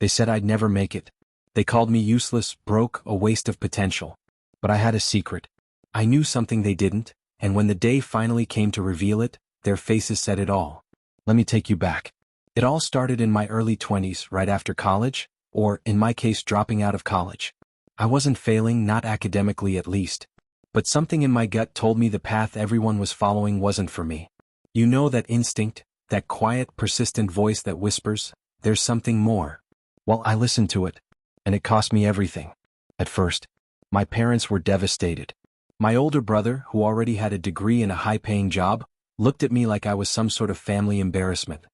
They said I'd never make it. They called me useless, broke, a waste of potential. But I had a secret. I knew something they didn't, and when the day finally came to reveal it, their faces said it all. Let me take you back. It all started in my early 20s, right after college, or, in my case, dropping out of college. I wasn't failing, not academically at least. But something in my gut told me the path everyone was following wasn't for me. You know that instinct, that quiet, persistent voice that whispers, there's something more. Well, I listened to it, and it cost me everything. At first, my parents were devastated. My older brother, who already had a degree and a high-paying job, looked at me like I was some sort of family embarrassment.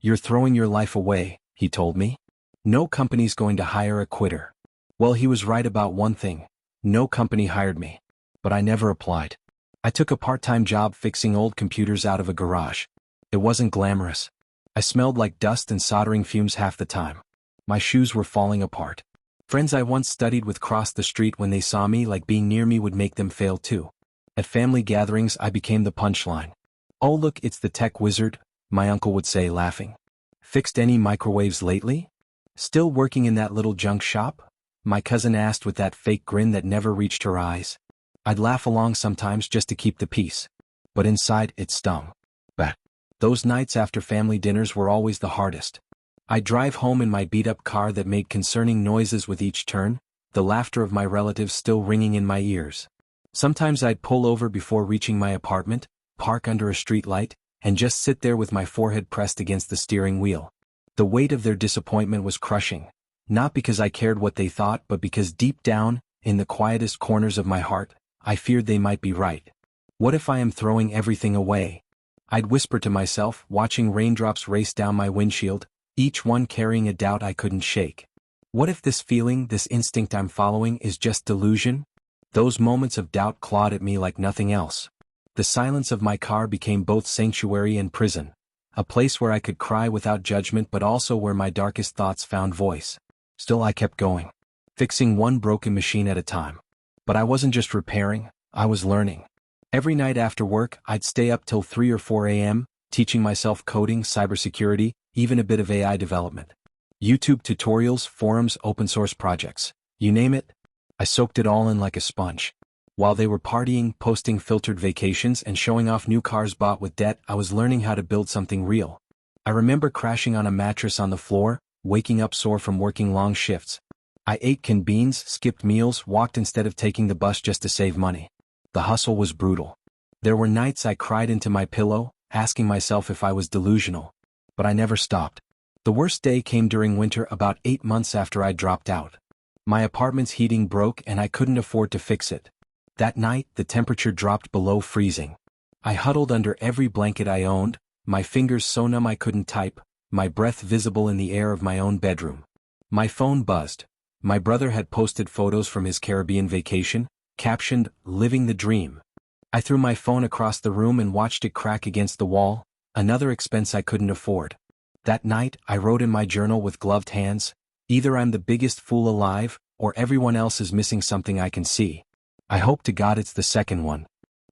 You're throwing your life away, he told me. No company's going to hire a quitter. Well, he was right about one thing. No company hired me. But I never applied. I took a part-time job fixing old computers out of a garage. It wasn't glamorous. I smelled like dust and soldering fumes half the time. My shoes were falling apart. Friends I once studied with crossed the street when they saw me like being near me would make them fail too. At family gatherings I became the punchline. Oh look, it's the tech wizard, my uncle would say laughing. Fixed any microwaves lately? Still working in that little junk shop? My cousin asked with that fake grin that never reached her eyes. I'd laugh along sometimes just to keep the peace. But inside, it stung. But those nights after family dinners were always the hardest. I'd drive home in my beat-up car that made concerning noises with each turn, the laughter of my relatives still ringing in my ears. Sometimes I'd pull over before reaching my apartment, park under a streetlight, and just sit there with my forehead pressed against the steering wheel. The weight of their disappointment was crushing, not because I cared what they thought but because deep down, in the quietest corners of my heart, I feared they might be right. What if I am throwing everything away? I'd whisper to myself, watching raindrops race down my windshield, each one carrying a doubt I couldn't shake. What if this feeling, this instinct I'm following, is just delusion? Those moments of doubt clawed at me like nothing else. The silence of my car became both sanctuary and prison, a place where I could cry without judgment but also where my darkest thoughts found voice. Still I kept going, fixing one broken machine at a time. But I wasn't just repairing, I was learning. Every night after work, I'd stay up till 3 or 4 a.m., teaching myself coding, cybersecurity, even a bit of AI development. YouTube tutorials, forums, open source projects. You name it, I soaked it all in like a sponge. While they were partying, posting filtered vacations, and showing off new cars bought with debt, I was learning how to build something real. I remember crashing on a mattress on the floor, waking up sore from working long shifts. I ate canned beans, skipped meals, walked instead of taking the bus just to save money. The hustle was brutal. There were nights I cried into my pillow, asking myself if I was delusional. But I never stopped. The worst day came during winter about 8 months after I dropped out. My apartment's heating broke and I couldn't afford to fix it. That night, the temperature dropped below freezing. I huddled under every blanket I owned, my fingers so numb I couldn't type, my breath visible in the air of my own bedroom. My phone buzzed. My brother had posted photos from his Caribbean vacation, captioned, "Living the Dream." I threw my phone across the room and watched it crack against the wall, another expense I couldn't afford. That night, I wrote in my journal with gloved hands, "Either I'm the biggest fool alive, or everyone else is missing something I can see. I hope to God it's the second one."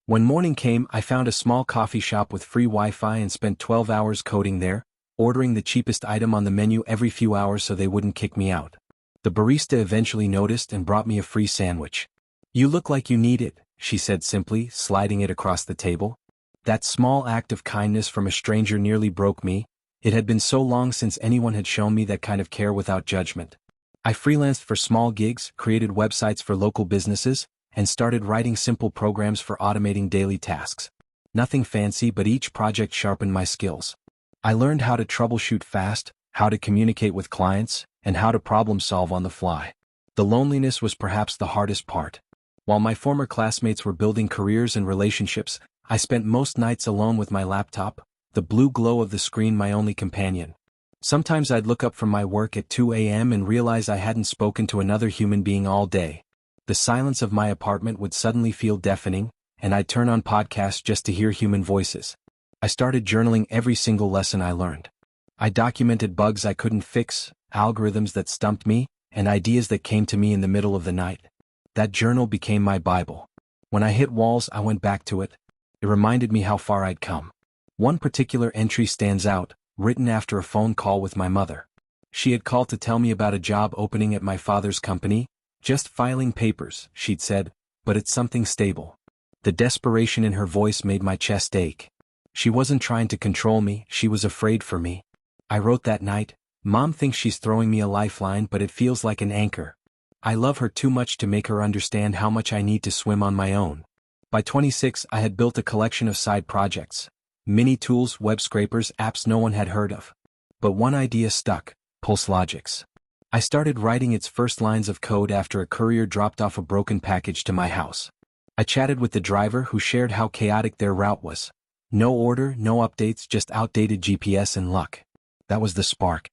When morning came, I found a small coffee shop with free Wi-Fi and spent 12 hours coding there, ordering the cheapest item on the menu every few hours so they wouldn't kick me out. The barista eventually noticed and brought me a free sandwich. "You look like you need it," she said simply, sliding it across the table. That small act of kindness from a stranger nearly broke me. It had been so long since anyone had shown me that kind of care without judgment. I freelanced for small gigs, created websites for local businesses, and started writing simple programs for automating daily tasks. Nothing fancy, but each project sharpened my skills. I learned how to troubleshoot fast, how to communicate with clients, and how to problem solve on the fly. The loneliness was perhaps the hardest part. While my former classmates were building careers and relationships, I spent most nights alone with my laptop, the blue glow of the screen my only companion. Sometimes I'd look up from my work at 2 a.m. and realize I hadn't spoken to another human being all day. The silence of my apartment would suddenly feel deafening, and I'd turn on podcasts just to hear human voices. I started journaling every single lesson I learned. I documented bugs I couldn't fix, algorithms that stumped me, and ideas that came to me in the middle of the night. That journal became my Bible. When I hit walls, I went back to it. It reminded me how far I'd come. One particular entry stands out, written after a phone call with my mother. She had called to tell me about a job opening at my father's company. Just filing papers, she'd said, but it's something stable. The desperation in her voice made my chest ache. She wasn't trying to control me, she was afraid for me. I wrote that night, Mom thinks she's throwing me a lifeline, but it feels like an anchor. I love her too much to make her understand how much I need to swim on my own. By 26, I had built a collection of side projects. Mini tools, web scrapers, apps no one had heard of. But one idea stuck, PulseLogix. I started writing its first lines of code after a courier dropped off a broken package to my house. I chatted with the driver who shared how chaotic their route was. No order, no updates, just outdated GPS and luck. That was the spark.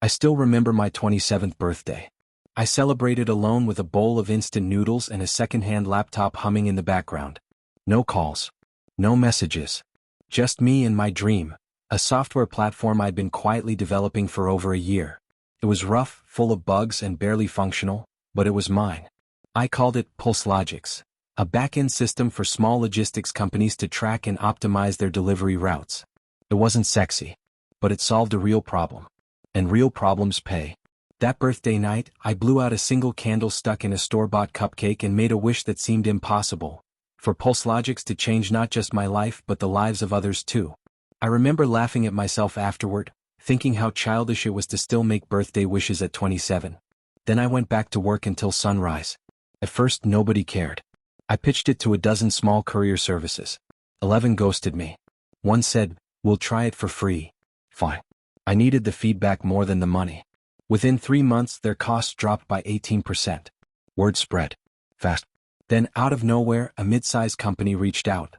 I still remember my 27th birthday. I celebrated alone with a bowl of instant noodles and a second-hand laptop humming in the background. No calls. No messages. Just me and my dream, a software platform I'd been quietly developing for over a year. It was rough, full of bugs and barely functional, but it was mine. I called it PulseLogix, a back-end system for small logistics companies to track and optimize their delivery routes. It wasn't sexy, but it solved a real problem. And real problems pay. That birthday night, I blew out a single candle stuck in a store-bought cupcake and made a wish that seemed impossible. For PulseLogix to change not just my life but the lives of others too. I remember laughing at myself afterward, thinking how childish it was to still make birthday wishes at 27. Then I went back to work until sunrise. At first nobody cared. I pitched it to a dozen small courier services. 11 ghosted me. One said, "We'll try it for free." Fine. I needed the feedback more than the money. Within 3 months their costs dropped by 18%. Word spread. Fast. Then out of nowhere a mid-sized company reached out.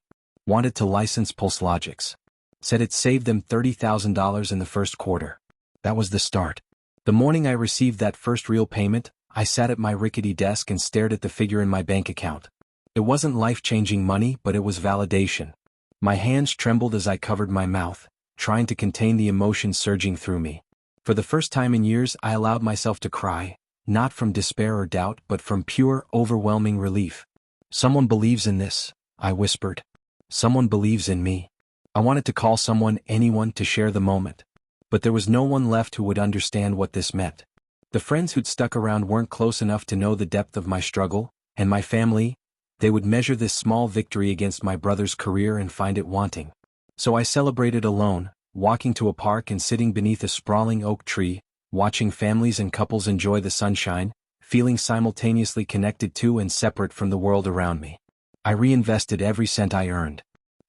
Wanted to license PulseLogix. Said it saved them $30,000 in the first quarter. That was the start. The morning I received that first real payment, I sat at my rickety desk and stared at the figure in my bank account. It wasn't life-changing money, but it was validation. My hands trembled as I covered my mouth, trying to contain the emotions surging through me. For the first time in years I allowed myself to cry, not from despair or doubt but from pure, overwhelming relief. Someone believes in this, I whispered. Someone believes in me. I wanted to call someone, anyone, to share the moment. But there was no one left who would understand what this meant. The friends who'd stuck around weren't close enough to know the depth of my struggle, and my family, they would measure this small victory against my brother's career and find it wanting. So I celebrated alone, walking to a park and sitting beneath a sprawling oak tree, watching families and couples enjoy the sunshine, feeling simultaneously connected to and separate from the world around me. I reinvested every cent I earned.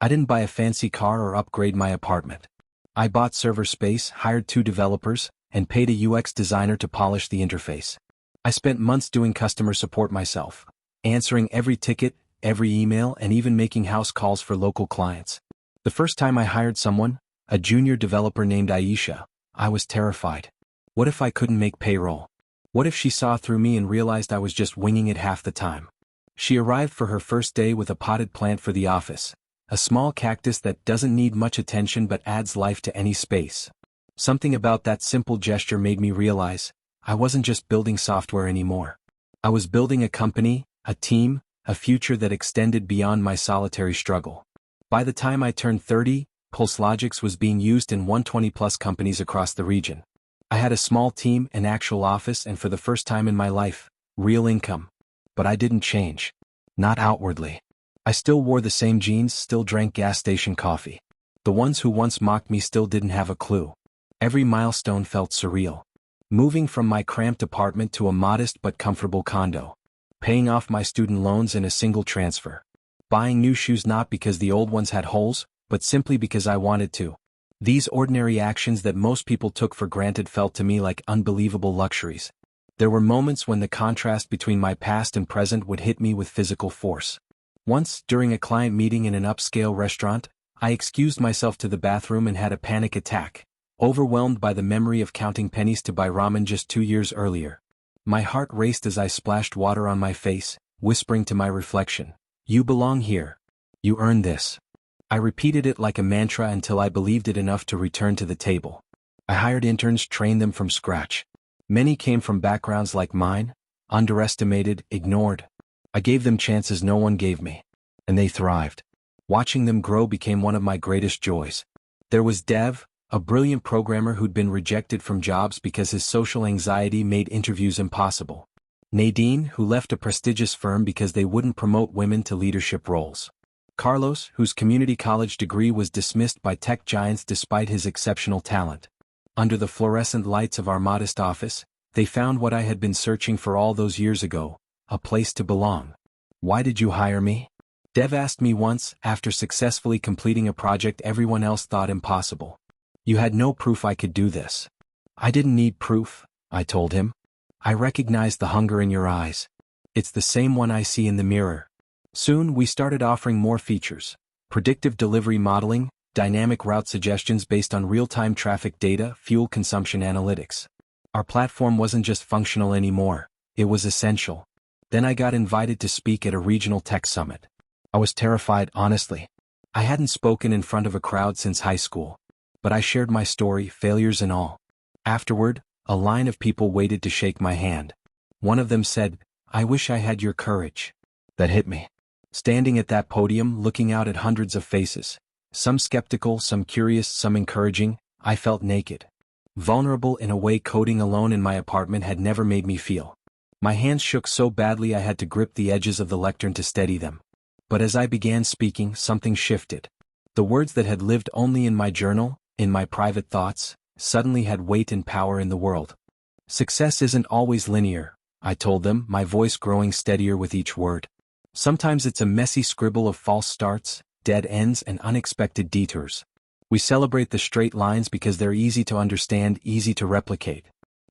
I didn't buy a fancy car or upgrade my apartment. I bought server space, hired 2 developers, and paid a UX designer to polish the interface. I spent months doing customer support myself, answering every ticket, every email, and even making house calls for local clients. The first time I hired someone, a junior developer named Aisha, I was terrified. What if I couldn't make payroll? What if she saw through me and realized I was just winging it half the time? She arrived for her first day with a potted plant for the office, a small cactus that doesn't need much attention but adds life to any space. Something about that simple gesture made me realize, I wasn't just building software anymore. I was building a company, a team, a future that extended beyond my solitary struggle. By the time I turned 30, PulseLogix was being used in 120+ companies across the region. I had a small team, an actual office, and for the first time in my life, real income. But I didn't change. Not outwardly. I still wore the same jeans, still drank gas station coffee. The ones who once mocked me still didn't have a clue. Every milestone felt surreal. Moving from my cramped apartment to a modest but comfortable condo. Paying off my student loans in a single transfer. Buying new shoes not because the old ones had holes, but simply because I wanted to. These ordinary actions that most people took for granted felt to me like unbelievable luxuries. There were moments when the contrast between my past and present would hit me with physical force. Once, during a client meeting in an upscale restaurant, I excused myself to the bathroom and had a panic attack, overwhelmed by the memory of counting pennies to buy ramen just 2 years earlier. My heart raced as I splashed water on my face, whispering to my reflection, "You belong here. You earned this." I repeated it like a mantra until I believed it enough to return to the table. I hired interns, trained them from scratch. Many came from backgrounds like mine, underestimated, ignored. I gave them chances no one gave me. And they thrived. Watching them grow became one of my greatest joys. There was Dev, a brilliant programmer who'd been rejected from jobs because his social anxiety made interviews impossible. Nadine, who left a prestigious firm because they wouldn't promote women to leadership roles. Carlos, whose community college degree was dismissed by tech giants despite his exceptional talent. Under the fluorescent lights of our modest office, they found what I had been searching for all those years ago, a place to belong. "Why did you hire me?" Dev asked me once, after successfully completing a project everyone else thought impossible. "You had no proof I could do this." "I didn't need proof," I told him. "I recognized the hunger in your eyes. It's the same one I see in the mirror." Soon we started offering more features: predictive delivery modeling, dynamic route suggestions based on real-time traffic data, fuel consumption analytics. Our platform wasn't just functional anymore, it was essential. Then I got invited to speak at a regional tech summit. I was terrified, honestly. I hadn't spoken in front of a crowd since high school. But I shared my story, failures and all. Afterward, a line of people waited to shake my hand. One of them said, "I wish I had your courage." That hit me. Standing at that podium, looking out at hundreds of faces, some skeptical, some curious, some encouraging, I felt naked. Vulnerable in a way coding alone in my apartment had never made me feel. My hands shook so badly I had to grip the edges of the lectern to steady them. But as I began speaking, something shifted. The words that had lived only in my journal, in my private thoughts, suddenly had weight and power in the world. "Success isn't always linear," I told them, my voice growing steadier with each word. "Sometimes it's a messy scribble of false starts, dead ends and unexpected detours. We celebrate the straight lines because they're easy to understand, easy to replicate.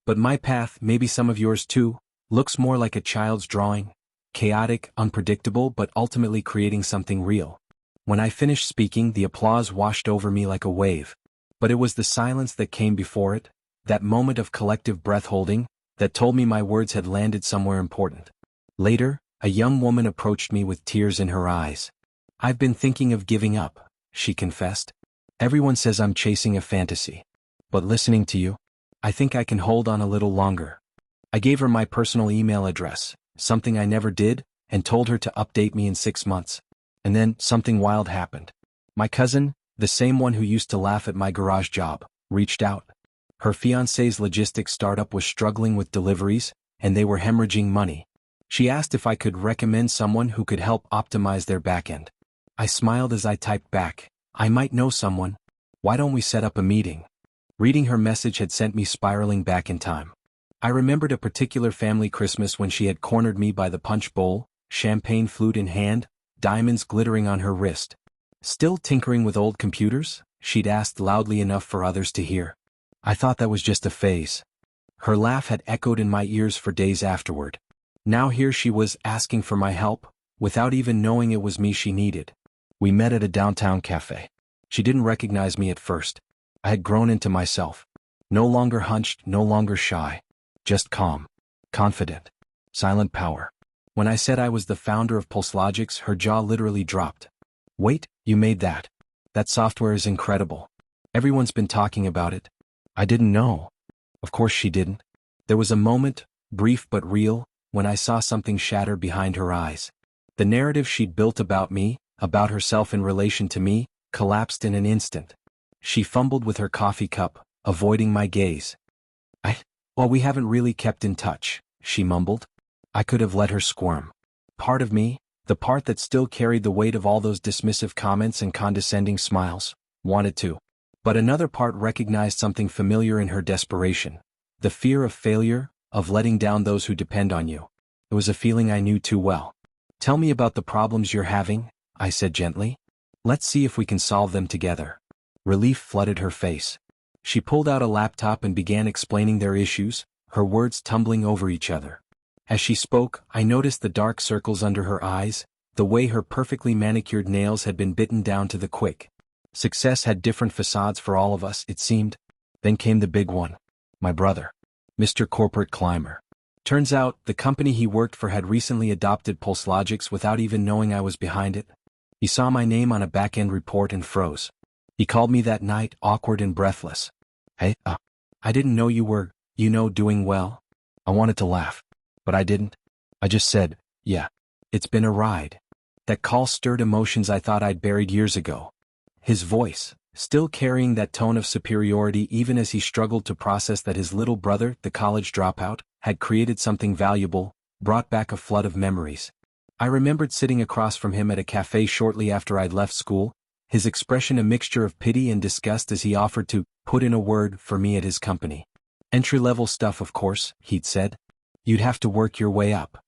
But my path, maybe some of yours too, looks more like a child's drawing, chaotic, unpredictable, but ultimately creating something real." When I finished speaking, the applause washed over me like a wave. But it was the silence that came before it, that moment of collective breath-holding, that told me my words had landed somewhere important. Later, a young woman approached me with tears in her eyes. "I've been thinking of giving up," she confessed. "Everyone says I'm chasing a fantasy. But listening to you, I think I can hold on a little longer." I gave her my personal email address, something I never did, and told her to update me in 6 months. And then, something wild happened. My cousin, the same one who used to laugh at my garage job, reached out. Her fiancé's logistics startup was struggling with deliveries, and they were hemorrhaging money. She asked if I could recommend someone who could help optimize their backend. I smiled as I typed back, "I might know someone. Why don't we set up a meeting?" Reading her message had sent me spiraling back in time. I remembered a particular family Christmas when she had cornered me by the punch bowl, champagne flute in hand, diamonds glittering on her wrist. "Still tinkering with old computers?" she'd asked loudly enough for others to hear. I thought that was just a phase. Her laugh had echoed in my ears for days afterward. Now here she was asking for my help, without even knowing it was me she needed. We met at a downtown cafe. She didn't recognize me at first. I had grown into myself. No longer hunched, no longer shy. Just calm. Confident. Silent power. When I said I was the founder of PulseLogix, her jaw literally dropped. "Wait, you made that? That software is incredible. Everyone's been talking about it." I didn't know. Of course she didn't. There was a moment, brief but real, when I saw something shatter behind her eyes. The narrative she'd built about me, about herself in relation to me, collapsed in an instant. She fumbled with her coffee cup, avoiding my gaze. "Well, we haven't really kept in touch," she mumbled. I could have let her squirm. Part of me, the part that still carried the weight of all those dismissive comments and condescending smiles, wanted to. But another part recognized something familiar in her desperation. The fear of failure, of letting down those who depend on you. It was a feeling I knew too well. "Tell me about the problems you're having," I said gently. "Let's see if we can solve them together." Relief flooded her face. She pulled out a laptop and began explaining their issues, her words tumbling over each other. As she spoke, I noticed the dark circles under her eyes, the way her perfectly manicured nails had been bitten down to the quick. Success had different facades for all of us, it seemed. Then came the big one. My brother. Mr. Corporate Climber. Turns out, the company he worked for had recently adopted PulseLogix without even knowing I was behind it. He saw my name on a back-end report and froze. He called me that night, awkward and breathless. "Hey, I didn't know you were, doing well." I wanted to laugh. But I didn't. I just said, "Yeah. It's been a ride." That call stirred emotions I thought I'd buried years ago. His voice, still carrying that tone of superiority even as he struggled to process that his little brother, the college dropout, had created something valuable, brought back a flood of memories. I remembered sitting across from him at a cafe shortly after I'd left school, his expression a mixture of pity and disgust as he offered to put in a word for me at his company. Entry-level stuff, of course, he'd said. You'd have to work your way up.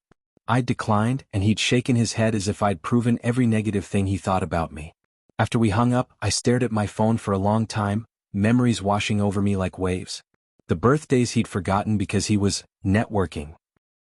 I'd declined, and he'd shaken his head as if I'd proven every negative thing he thought about me. After we hung up, I stared at my phone for a long time, memories washing over me like waves. The birthdays he'd forgotten because he was networking.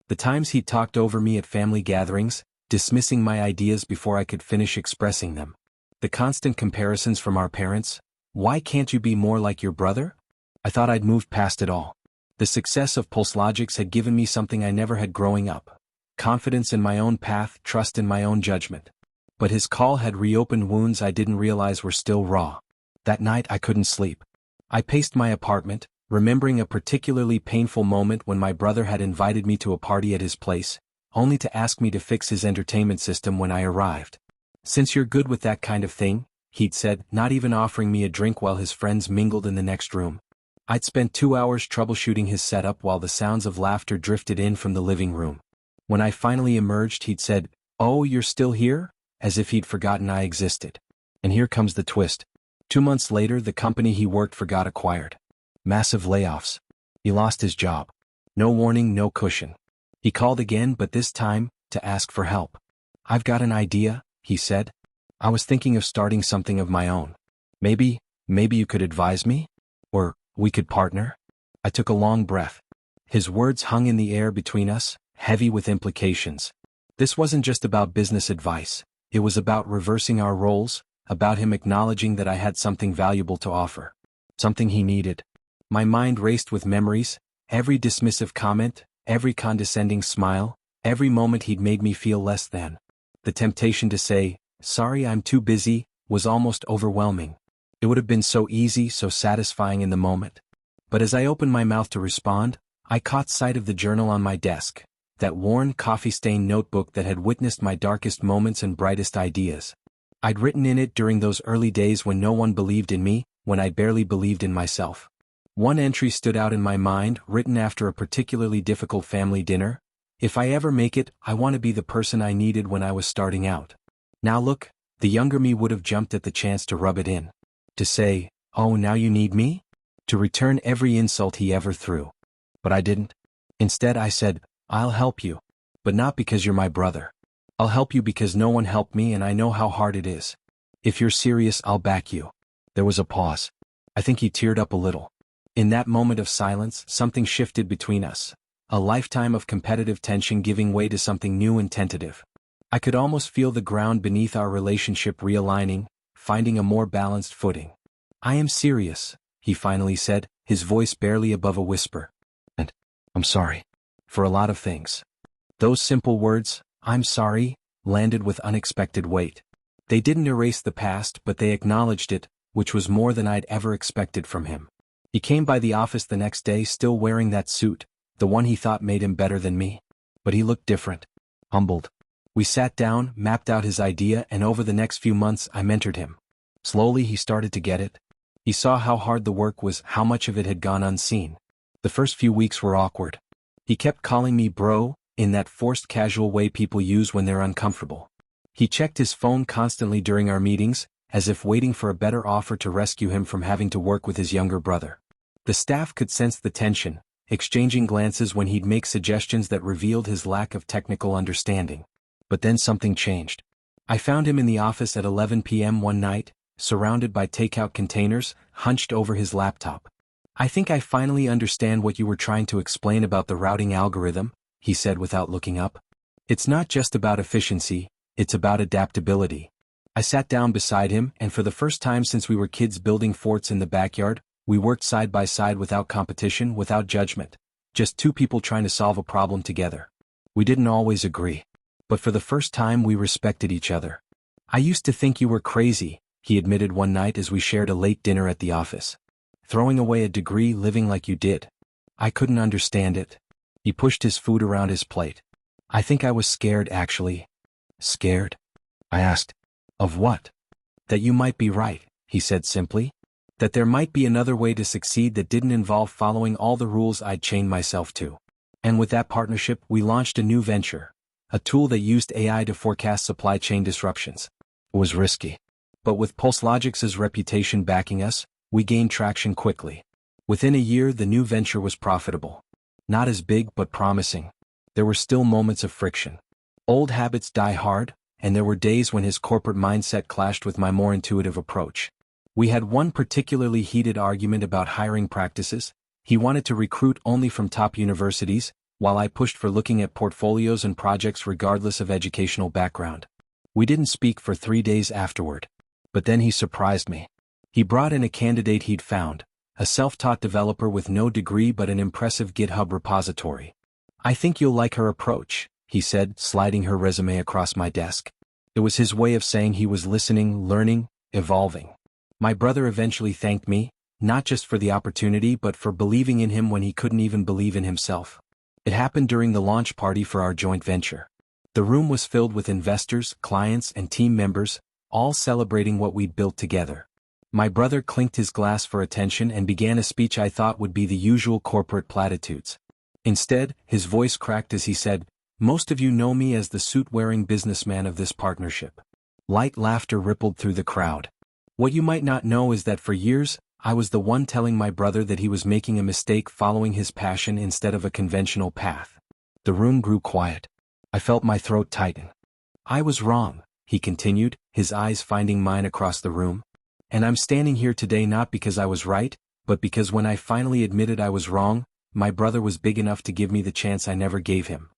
The times he'd talked over me at family gatherings, dismissing my ideas before I could finish expressing them. The constant comparisons from our parents. Why can't you be more like your brother? I thought I'd moved past it all. The success of PulseLogix had given me something I never had growing up. Confidence in my own path, trust in my own judgment. But his call had reopened wounds I didn't realize were still raw. That night I couldn't sleep. I paced my apartment, remembering a particularly painful moment when my brother had invited me to a party at his place, only to ask me to fix his entertainment system when I arrived. Since you're good with that kind of thing, he'd said, not even offering me a drink while his friends mingled in the next room. I'd spent 2 hours troubleshooting his setup while the sounds of laughter drifted in from the living room. When I finally emerged, he'd said, "Oh, you're still here?" as if he'd forgotten I existed. And here comes the twist. 2 months later, the company he worked for got acquired. Massive layoffs. He lost his job. No warning, no cushion. He called again, but this time, to ask for help. "I've got an idea," he said. "I was thinking of starting something of my own. Maybe you could advise me? Or, we could partner?" I took a long breath. His words hung in the air between us, heavy with implications. This wasn't just about business advice. It was about reversing our roles, about him acknowledging that I had something valuable to offer. Something he needed. My mind raced with memories, every dismissive comment, every condescending smile, every moment he'd made me feel less than. The temptation to say, "Sorry, I'm too busy," was almost overwhelming. It would have been so easy, so satisfying in the moment. But as I opened my mouth to respond, I caught sight of the journal on my desk, that worn, coffee-stained notebook that had witnessed my darkest moments and brightest ideas. I'd written in it during those early days when no one believed in me, when I barely believed in myself. One entry stood out in my mind, written after a particularly difficult family dinner. "If I ever make it, I want to be the person I needed when I was starting out." Now look, the younger me would have jumped at the chance to rub it in. To say, "Oh, now you need me?" To return every insult he ever threw. But I didn't. Instead I said, "I'll help you. But not because you're my brother. I'll help you because no one helped me and I know how hard it is. If you're serious, I'll back you." There was a pause. I think he teared up a little. In that moment of silence, something shifted between us. A lifetime of competitive tension giving way to something new and tentative. I could almost feel the ground beneath our relationship realigning, finding a more balanced footing. "I am serious," he finally said, his voice barely above a whisper. "And I'm sorry. For a lot of things." Those simple words, "I'm sorry," landed with unexpected weight. They didn't erase the past, but they acknowledged it, which was more than I'd ever expected from him. He came by the office the next day still wearing that suit, the one he thought made him better than me. But he looked different. Humbled. We sat down, mapped out his idea, and over the next few months I mentored him. Slowly he started to get it. He saw how hard the work was, how much of it had gone unseen. The first few weeks were awkward. He kept calling me bro, in that forced casual way people use when they're uncomfortable. He checked his phone constantly during our meetings, as if waiting for a better offer to rescue him from having to work with his younger brother. The staff could sense the tension, exchanging glances when he'd make suggestions that revealed his lack of technical understanding. But then something changed. I found him in the office at 11 p.m. one night, surrounded by takeout containers, hunched over his laptop. "I think I finally understand what you were trying to explain about the routing algorithm," he said without looking up. "It's not just about efficiency, it's about adaptability." I sat down beside him, and for the first time since we were kids building forts in the backyard, we worked side by side without competition, without judgment. Just two people trying to solve a problem together. We didn't always agree. But for the first time we respected each other. "I used to think you were crazy," he admitted one night as we shared a late dinner at the office. "Throwing away a degree, living like you did. I couldn't understand it." He pushed his food around his plate. "I think I was scared, actually." "Scared?" I asked. "Of what?" "That you might be right," he said simply. That there might be another way to succeed that didn't involve following all the rules I'd chained myself to. And with that partnership, we launched a new venture, a tool that used AI to forecast supply chain disruptions. It was risky. But with PulseLogix's reputation backing us, we gained traction quickly. Within a year, the new venture was profitable. Not as big but promising. There were still moments of friction. Old habits die hard, and there were days when his corporate mindset clashed with my more intuitive approach. We had one particularly heated argument about hiring practices. He wanted to recruit only from top universities, while I pushed for looking at portfolios and projects regardless of educational background. We didn't speak for 3 days afterward. But then he surprised me. He brought in a candidate he'd found, a self-taught developer with no degree but an impressive GitHub repository. "I think you'll like her approach," he said, sliding her resume across my desk. It was his way of saying he was listening, learning, evolving. My brother eventually thanked me, not just for the opportunity but for believing in him when he couldn't even believe in himself. It happened during the launch party for our joint venture. The room was filled with investors, clients, and team members, all celebrating what we'd built together. My brother clinked his glass for attention and began a speech I thought would be the usual corporate platitudes. Instead, his voice cracked as he said, "Most of you know me as the suit-wearing businessman of this partnership." Light laughter rippled through the crowd. What you might not know is that for years, I was the one telling my brother that he was making a mistake following his passion instead of a conventional path. The room grew quiet. I felt my throat tighten. "I was wrong," he continued, his eyes finding mine across the room. "And I'm standing here today not because I was right, but because when I finally admitted I was wrong, my brother was big enough to give me the chance I never gave him."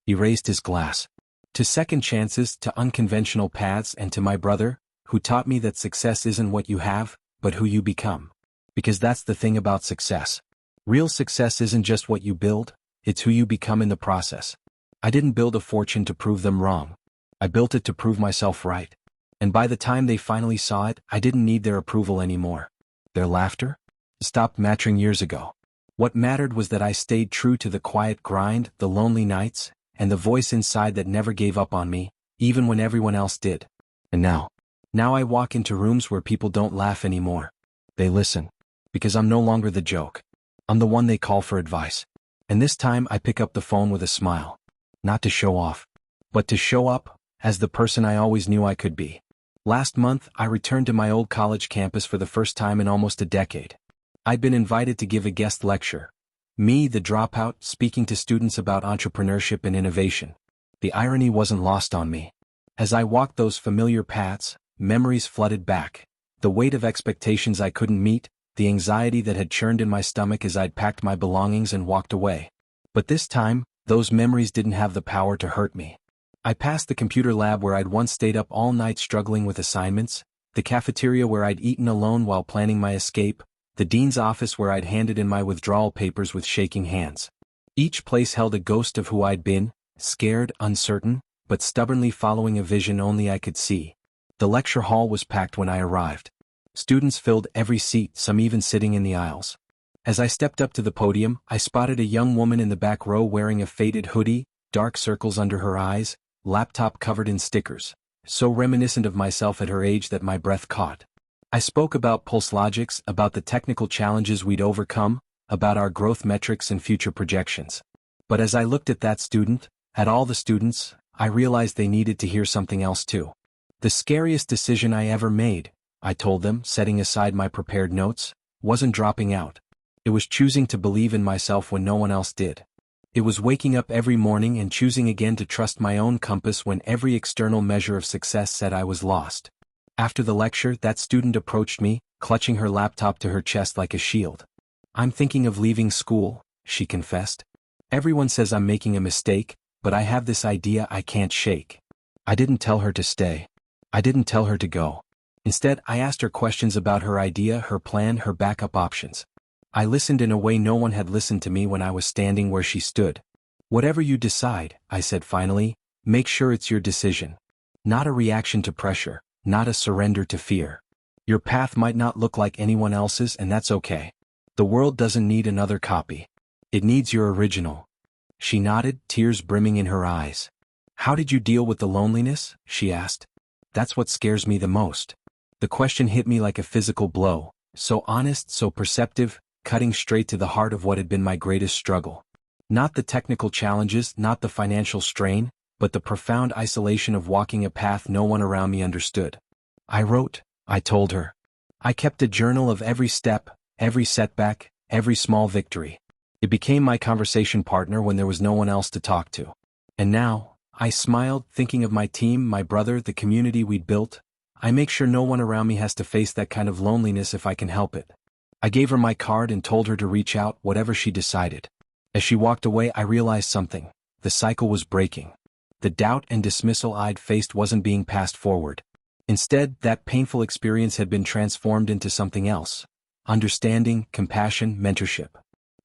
He raised his glass. "To second chances, to unconventional paths, and to my brother, who taught me that success isn't what you have, but who you become. Because that's the thing about success. Real success isn't just what you build, it's who you become in the process." I didn't build a fortune to prove them wrong. I built it to prove myself right. And by the time they finally saw it, I didn't need their approval anymore. Their laughter stopped mattering years ago. What mattered was that I stayed true to the quiet grind, the lonely nights, and the voice inside that never gave up on me, even when everyone else did. And now I walk into rooms where people don't laugh anymore. They listen. Because I'm no longer the joke. I'm the one they call for advice. And this time I pick up the phone with a smile. Not to show off, but to show up as the person I always knew I could be. Last month, I returned to my old college campus for the first time in almost a decade. I'd been invited to give a guest lecture. Me, the dropout, speaking to students about entrepreneurship and innovation. The irony wasn't lost on me. As I walked those familiar paths, memories flooded back. The weight of expectations I couldn't meet, the anxiety that had churned in my stomach as I'd packed my belongings and walked away. But this time, those memories didn't have the power to hurt me. I passed the computer lab where I'd once stayed up all night struggling with assignments, the cafeteria where I'd eaten alone while planning my escape, the dean's office where I'd handed in my withdrawal papers with shaking hands. Each place held a ghost of who I'd been, scared, uncertain, but stubbornly following a vision only I could see. The lecture hall was packed when I arrived. Students filled every seat, some even sitting in the aisles. As I stepped up to the podium, I spotted a young woman in the back row wearing a faded hoodie, dark circles under her eyes, laptop covered in stickers, so reminiscent of myself at her age that my breath caught. I spoke about PulseLogix, about the technical challenges we'd overcome, about our growth metrics and future projections. But as I looked at that student, at all the students, I realized they needed to hear something else too. "The scariest decision I ever made," I told them, setting aside my prepared notes, "wasn't dropping out. It was choosing to believe in myself when no one else did. It was waking up every morning and choosing again to trust my own compass when every external measure of success said I was lost." After the lecture, that student approached me, clutching her laptop to her chest like a shield. "I'm thinking of leaving school," she confessed. "Everyone says I'm making a mistake, but I have this idea I can't shake." I didn't tell her to stay. I didn't tell her to go. Instead, I asked her questions about her idea, her plan, her backup options. I listened in a way no one had listened to me when I was standing where she stood. "Whatever you decide," I said finally, "make sure it's your decision. Not a reaction to pressure, not a surrender to fear. Your path might not look like anyone else's, and that's okay. The world doesn't need another copy. It needs your original." She nodded, tears brimming in her eyes. "How did you deal with the loneliness?" she asked. "That's what scares me the most." The question hit me like a physical blow. So honest, so perceptive, cutting straight to the heart of what had been my greatest struggle. Not the technical challenges, not the financial strain, but the profound isolation of walking a path no one around me understood. I wrote, I told her. I kept a journal of every step, every setback, every small victory. It became my conversation partner when there was no one else to talk to. And now, I smiled, thinking of my team, my brother, the community we'd built. I make sure no one around me has to face that kind of loneliness if I can help it. I gave her my card and told her to reach out, whatever she decided. As she walked away, I realized something. The cycle was breaking. The doubt and dismissal I'd faced wasn't being passed forward. Instead, that painful experience had been transformed into something else. Understanding, compassion, mentorship.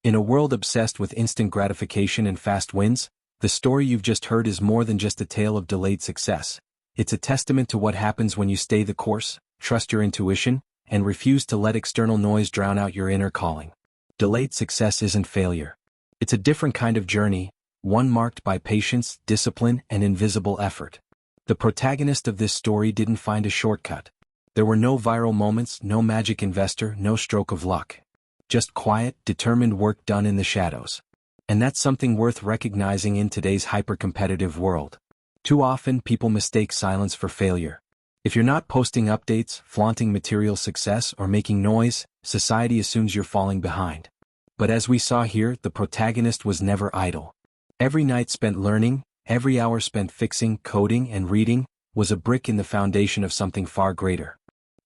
In a world obsessed with instant gratification and fast wins, the story you've just heard is more than just a tale of delayed success. It's a testament to what happens when you stay the course, trust your intuition, and refuse to let external noise drown out your inner calling. Delayed success isn't failure. It's a different kind of journey, one marked by patience, discipline, and invisible effort. The protagonist of this story didn't find a shortcut. There were no viral moments, no magic investor, no stroke of luck. Just quiet, determined work done in the shadows. And that's something worth recognizing in today's hyper-competitive world. Too often, people mistake silence for failure. If you're not posting updates, flaunting material success, or making noise, society assumes you're falling behind. But as we saw here, the protagonist was never idle. Every night spent learning, every hour spent fixing, coding, and reading, was a brick in the foundation of something far greater.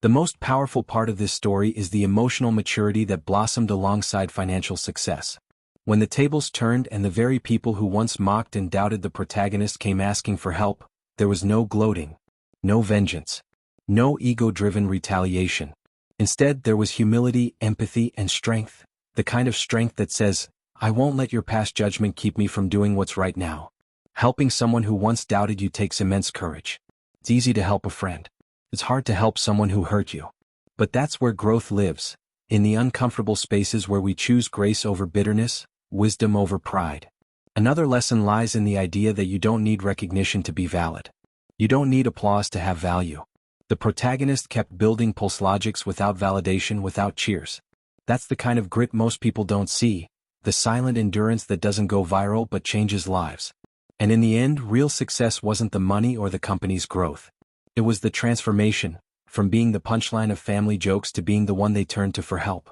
The most powerful part of this story is the emotional maturity that blossomed alongside financial success. When the tables turned and the very people who once mocked and doubted the protagonist came asking for help, there was no gloating, no vengeance, no ego-driven retaliation. Instead, there was humility, empathy, and strength, the kind of strength that says, I won't let your past judgment keep me from doing what's right now. Helping someone who once doubted you takes immense courage. It's easy to help a friend. It's hard to help someone who hurt you. But that's where growth lives, in the uncomfortable spaces where we choose grace over bitterness, wisdom over pride. Another lesson lies in the idea that you don't need recognition to be valid. You don't need applause to have value. The protagonist kept building pulse logics without validation, without cheers. That's the kind of grit most people don't see, the silent endurance that doesn't go viral but changes lives. And in the end, real success wasn't the money or the company's growth. It was the transformation, from being the punchline of family jokes to being the one they turned to for help.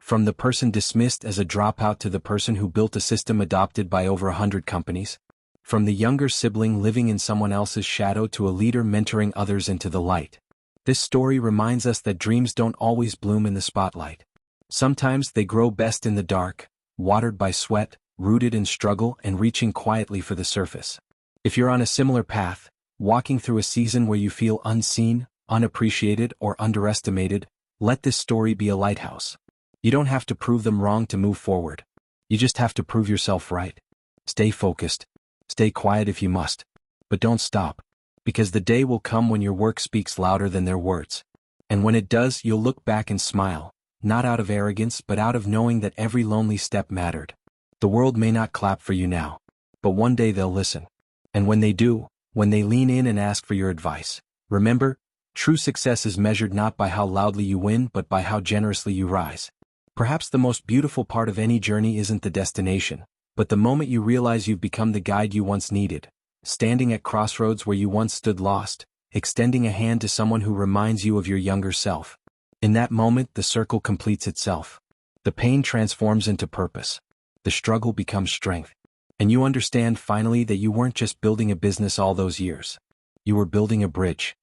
From the person dismissed as a dropout to the person who built a system adopted by over 100 companies. From the younger sibling living in someone else's shadow to a leader mentoring others into the light. This story reminds us that dreams don't always bloom in the spotlight. Sometimes they grow best in the dark, watered by sweat, rooted in struggle, and reaching quietly for the surface. If you're on a similar path, walking through a season where you feel unseen, unappreciated, or underestimated, let this story be a lighthouse. You don't have to prove them wrong to move forward. You just have to prove yourself right. Stay focused. Stay quiet if you must. But don't stop. Because the day will come when your work speaks louder than their words. And when it does, you'll look back and smile, not out of arrogance but out of knowing that every lonely step mattered. The world may not clap for you now, but one day they'll listen. And when they do, when they lean in and ask for your advice, remember, true success is measured not by how loudly you win but by how generously you rise. Perhaps the most beautiful part of any journey isn't the destination, but the moment you realize you've become the guide you once needed, standing at crossroads where you once stood lost, extending a hand to someone who reminds you of your younger self. In that moment, the circle completes itself. The pain transforms into purpose. The struggle becomes strength. And you understand finally that you weren't just building a business all those years. You were building a bridge.